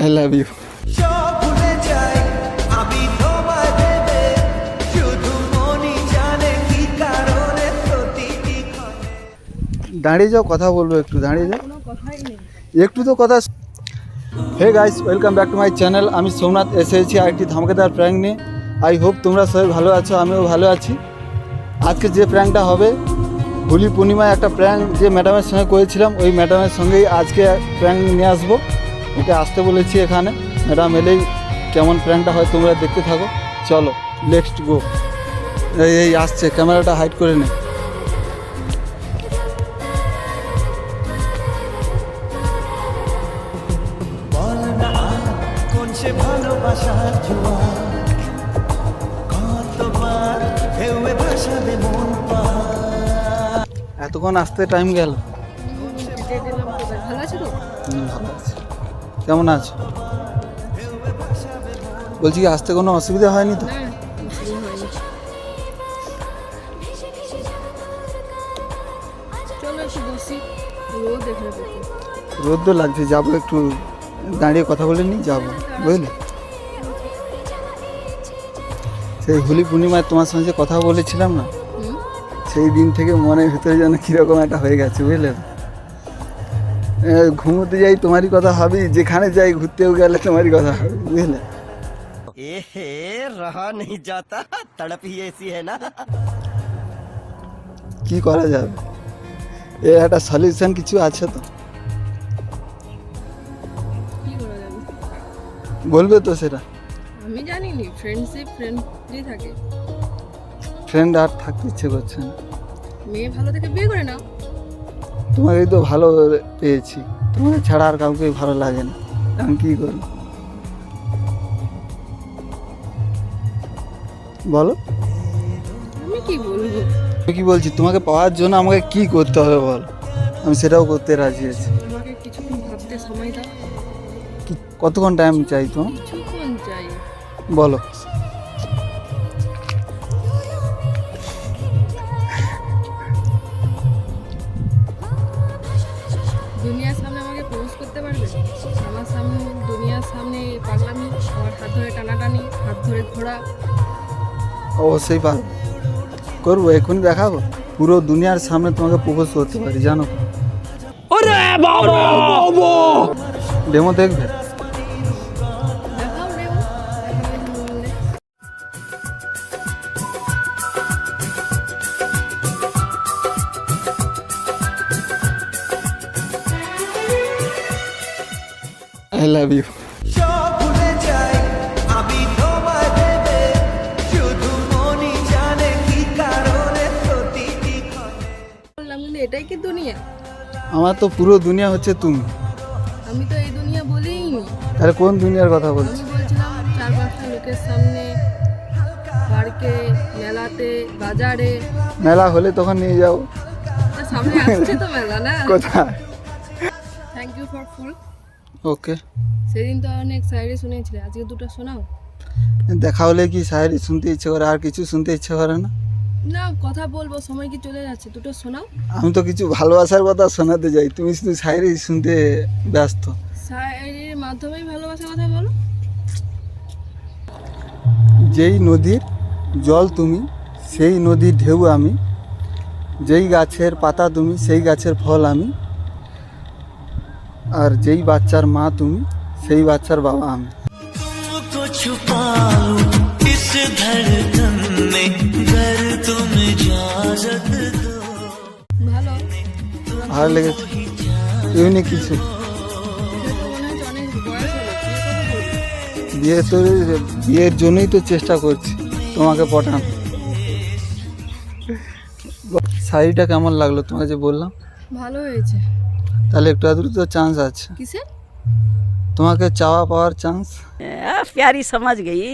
I love you. দাঁড়িয়ে যাও, কথা বলবো, একটু দাঁড়িয়ে যাও, একটু তো কথা। Hey guys, welcome back to my channel. আমি সোমনাথ এসেছি আরেকটি ধামাকেদার প্র্যাঙ্ক নিয়ে। আই হোপ তোমরা সবাই ভালো আছো, আমিও ভালো আছি। আজকে যে প্র্যাঙ্কটা হবে, হোলি পূর্ণিমায় একটা প্র্যাঙ্ক যে ম্যাডামের সঙ্গে করেছিলাম, ওই ম্যাডামের সঙ্গেই আজকে প্র্যাঙ্ক নিয়ে আসবো। ওকে আসতে বলেছি এখানে, ম্যাডাম এলেই কেমন প্র্যাঙ্কটা হয় তোমরা দেখতে থাকো। চলো লেটস গো। এই আসছে, ক্যামেরাটা হাইড করে নে। এতক্ষণ আসতে টাইম গেল। ভালো আছি। কেমন আছো? বলছি কি আসতে কোনো অসুবিধা হয়নি তো? রোদ তো লাগছে, যাবো একটু দাঁড়িয়ে কথা বলে নিই, যাবো বুঝলে। সেই হোলি পূর্ণিমায় তোমার সঙ্গে কথা বলেছিলাম না, সেই দিন থেকে মনের ভিতরে যেন কীরকম একটা হয়ে গেছে বুঝলে। ঘুমোতে যাই তোমারই কথা ভাবি, যেখানে যাই ঘুরতেও গেলে তোমারই কথা ভাবি বুঝলে। কি করা যাবে, এর একটা সলিউশন কিছু আছে তো? বলবে তো সেটা? আমি জানি না, ফ্রেন্ডশিপ ফ্রেন্ডলি থাকে। ফ্রেন্ড আর থাকতে ইচ্ছে করছে না। মেয়ে ভালো থেকে বিয়ে করে নাও। তোমাকেই তো ভালো পেয়েছি, তোমাকে ছাড়া আর কাউকে ভালো লাগে না, আমি কি করব বলো? আমি কি বলবো? আমি কি বলছি, তোমাকে পাওয়ার জন্য আমাকে কি করতে হবে বল, আমি সেটাও করতে রাজি আছি। আমাকে কিছুক্ষণ ভাবতে সময় দাও। কতক্ষণ টাইম চাই তোমার? কিছুক্ষণ চাই। বলো। দুনিয়ার সামনে আমাকে প্রপোজ করতে পারবে? আমার সামনে, দুনিয়ার সামনে পাগলামি, আমার হাত ধরে টানাটানি, হাত ধরে ঘোরা। অবশ্যই পারবো, করবো, এক্ষুনি দেখাবো। পুরো দুনিয়ার সামনে তোমাকে প্রপোজ করতে পারি, জানো তো। ডেমো দেখবে? দেখাও রে। I love you. এটাই কি দুনিয়া? আমার তো পুরো দুনিয়া হচ্ছে তুমি। আমি তো এই দুনিয়া বলিনি। তাহলে কোন দুনিয়ার কথা বলছি? আমি বলছিলাম 4-5টা লোকের সামনে, পার্কে, মেলাতে, বাজারে। মেলা হলে তখন নিয়ে যাও। সামনে আসছে তো মেলা, না? কোথায়? থ্যাংক ইউ ফর ফুল। ওকে। সেদিন তো অনেক শায়রি শুনেছিলে, আজকে দুটো শোনাও। দেখা হলে কি শায়রি শুনতে ইচ্ছে করে, আর কিছু শুনতে ইচ্ছে করে না? না, কথা বলবো, সময় কি চলে যাচ্ছে, দুটো শোনাও। আমি তো কিছু ভালোবাসার কথা শোনাতে যাই, তুমি শুধু শায়রি শুনতে ব্যস্ত। শায়রির মাধ্যমেই ভালোবাসার কথা বলো। যেই নদীর জল তুমি, সেই নদীর ঢেউ আমি, যেই গাছের পাতা তুমি, সেই গাছের ফল আমি, আর যেই বাচ্চার মা তুমি, সেই বাচ্চার বাবা আমি। ভালো, ভালো লেগেছে, ইউনিক কিছু। মনে হচ্ছে অনেক বয়স হলো, বিয়ে তো, বিয়ের জন্যই তো চেষ্টা করছি তোমাকে পটান। শাড়িটা কেমন লাগলো তোমাকে যে বললাম? ভালো হয়েছে। তাহলে একটু আধটু তো চান্স আছে, কিসে? তোমাকে চাওয়া পাওয়ার চান্স। प्यारी समझ गई।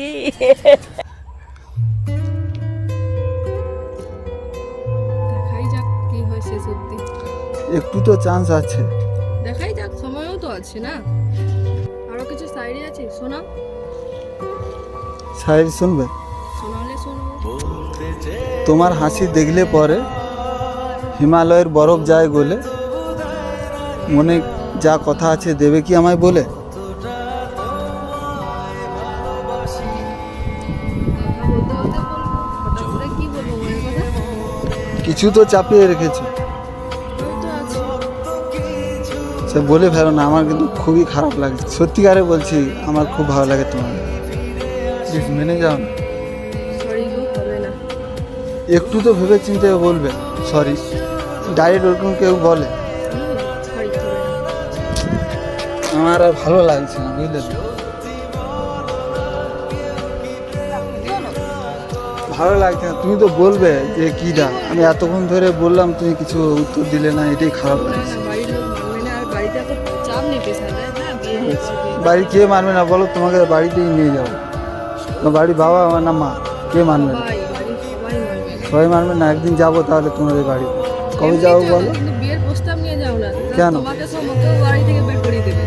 দেখাই যাক কি হয় শেষ অবধি। একটু তো চান্স আছে। দেখাই যাক, সময়ও তো আছে না। আরো কিছু শায়রি আছে, শোনাও। শায়রি শুনবে? শোনালে শুনবো। তোমার হাসি দেখলে পরে হিমালয়ের বরফ যায় গলে, মনে যা কথা আছে দেবে কি আমায় বলে? কিছু তো চাপিয়ে রেখেছো, ওই তো আছে। সে বলে ফেলো না, আমার কিন্তু খুবই খারাপ লাগে, সত্যিকারে বলছি, আমার খুব ভালো লাগে তোমার, প্লিজ মেনে যাও না। সরি গো, হবে না। একটু তো ভেবে চিন্তে বলবে সরি, ডাইরেক্ট ওরকম কেউ বলে? সরি, হবে না। আমার আর ভালো লাগছে না, বুঝলে তো? ভালো লাগছে না, তুমি তো বলবে যে কি দা, আমি এতক্ষণ ধরে বললাম তুমি কিছু উত্তর দিলে না, এটাই খারাপ না লাগছে। না, বাড়ির লোক মানবে না, আর বাড়িতে এত চাপ নেই পেশা দেয় না, বিয়ে হচ্ছে বিয়ে। বাড়ি কে মানবে না বলো, তোমাকে বাড়িতেই নিয়ে যাবো। তোমার বাড়ি বাবা আমার না মা, কে মানবে না? সবাই, বাড়ির সবাই মানবে। সবাই মানবে না, একদিন যাবো তাহলে তোমাদের বাড়ি। কবে এমনি যাবো চলো, বলো? কিন্তু বিয়ের প্রস্তাব নিয়ে যাও না। কেন? তোমাকে সব মকেও বাড়ি থেকে বের করে দেবে।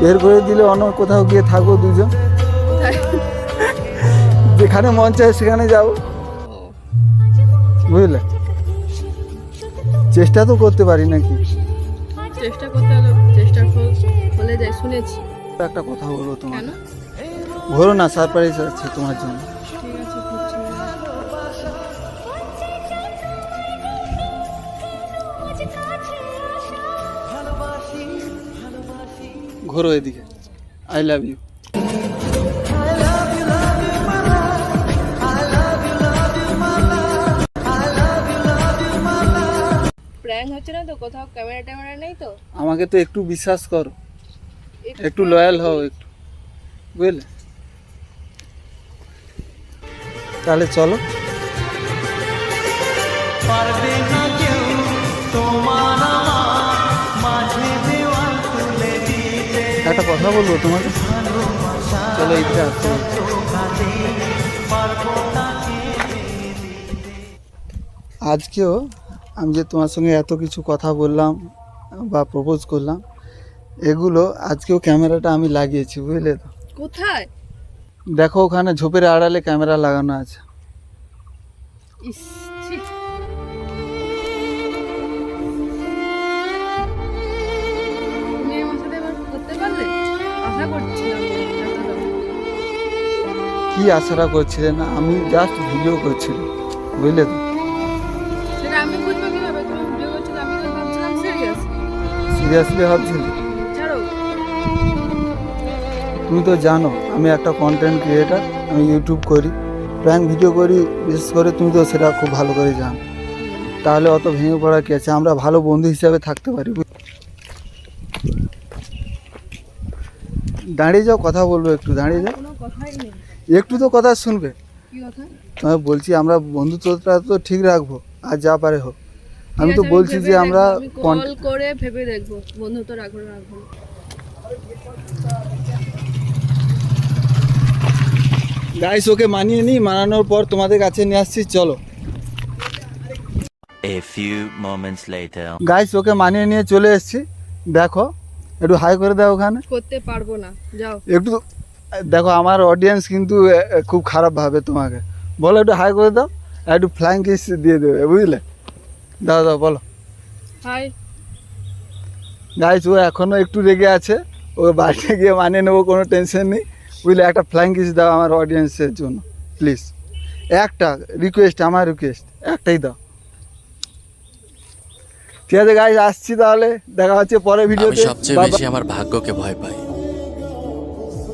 বের করে দিলে অন্য কোথাও গিয়ে থাকবো দুজন, যেখানে মন চায় সেখানে যাবো, বুঝলে? চেষ্টা তো করতে পারি নাকি? চেষ্টা করতে হলো, চেষ্টার ফল হলে যায়, শুনেছি। একটা কথা বলবো তোমার, কেন? ঘোরো না, সারপ্রাইজ আছে তোমার জন্য। ঠিক আছে, ঘুরছি না। ঘোরো এদিকে, আই লাভ ইউ। প্র্যাঙ্ক হচ্ছে না তো? কোথাও ক্যামেরা ট্যামেরা নেই তো? আমাকে তো একটু বিশ্বাস করো, একটু লয়াল হও একটু, বুঝলে? তাহলে চলো। একটা কথা বলবো তোমাকে, চলো এইদিকে আসতে। আজকেও আমি যে তোমার সঙ্গে এত কিছু কথা বললাম বা প্রপোজ করলাম, এগুলো আজকেও ক্যামেরাটা আমি লাগিয়েছি, বুঝলে তো? কোথায়? দেখো ওখানে ঝোপের আড়ালে ক্যামেরা লাগানো আছে। ইস, ছি। তুমি আমার সাথে এবার করতে পারলে? আশা করছিলাম এতটা। কি আশাটা করছিলেন? আমি জাস্ট ভিডিও করছিলাম, বুঝলে তো? সেটা আমি বুঝবো কিভাবে? তুমি ভিডিও করছো, আমি তো ভাবছিলাম সিরিয়াস। সিরিয়াসলি ভাবছিলে? ছাড়ো। তুমি তো জানো আমি একটা কন্টেন্ট ক্রিয়েটার, আমি ইউটিউব করি, প্র্যাঙ্ক ভিডিও করি বিশেষ করে, তুমি তো সেটা খুব ভালো করে জানো। তাহলে অত ভেঙে পড়া কি আছে? আমরা ভালো বন্ধু হিসাবে থাকতে পারি। দাঁড়িয়ে যাও, কথা বলবো একটু, দাঁড়িয়ে যাও, কোনো কথাই নেই। একটু তো কথা শুনবে। কি কথা? আমি বলছি আমরা বন্ধুত্বটা তো ঠিক রাখবো, আর যা পারে হোক। আমি ঠিক তো আছে, বলছি ভেবে যে আমরা দেখবো, আমি কল করে ভেবে দেখবো বন্ধুত্ব রাখবো না রাখবো না। গাইস ওকে মানিয়ে নিই, মানানোর পর তোমাদের কাছে নিয়ে আসছি, চলো। A few moments later. Guys okay মানিয়ে নিয়ে চলে এসেছি, দেখো একটু হাই করে দাও ওখানে করতে পারবো না, যাও। একটু। দেখো আমার অডিয়েন্স কিন্তু খুব খারাপ ভাবে তোমাকে, বলো একটু হাই করে দাও, আর একটু ফ্লাইং কিস দিয়ে দেবে, বুঝলে? দাও দাও, বলো হাই। গাইস। ও এখনও একটু রেগে আছে, ও বাড়িতে গিয়ে মানিয়ে নেবো, কোনো টেনশন নেই, বুঝলে? একটা ফ্লাইং কিস দাও আমার অডিয়েন্সের জন্য প্লিজ, একটা রিকোয়েস্ট, আমার রিকোয়েস্ট একটাই দাও। ঠিক আছে গাইস, আসছি তাহলে, দেখা হচ্ছে পরে আমি ভিডিওতে। সবচেয়ে বেশি আমার ভাগ্যকে ভয় পাই,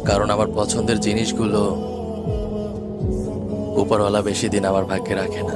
কারণ আমার পছন্দের জিনিসগুলো উপরওয়ালা বেশি দিন আমার ভাগ্যে রাখে না।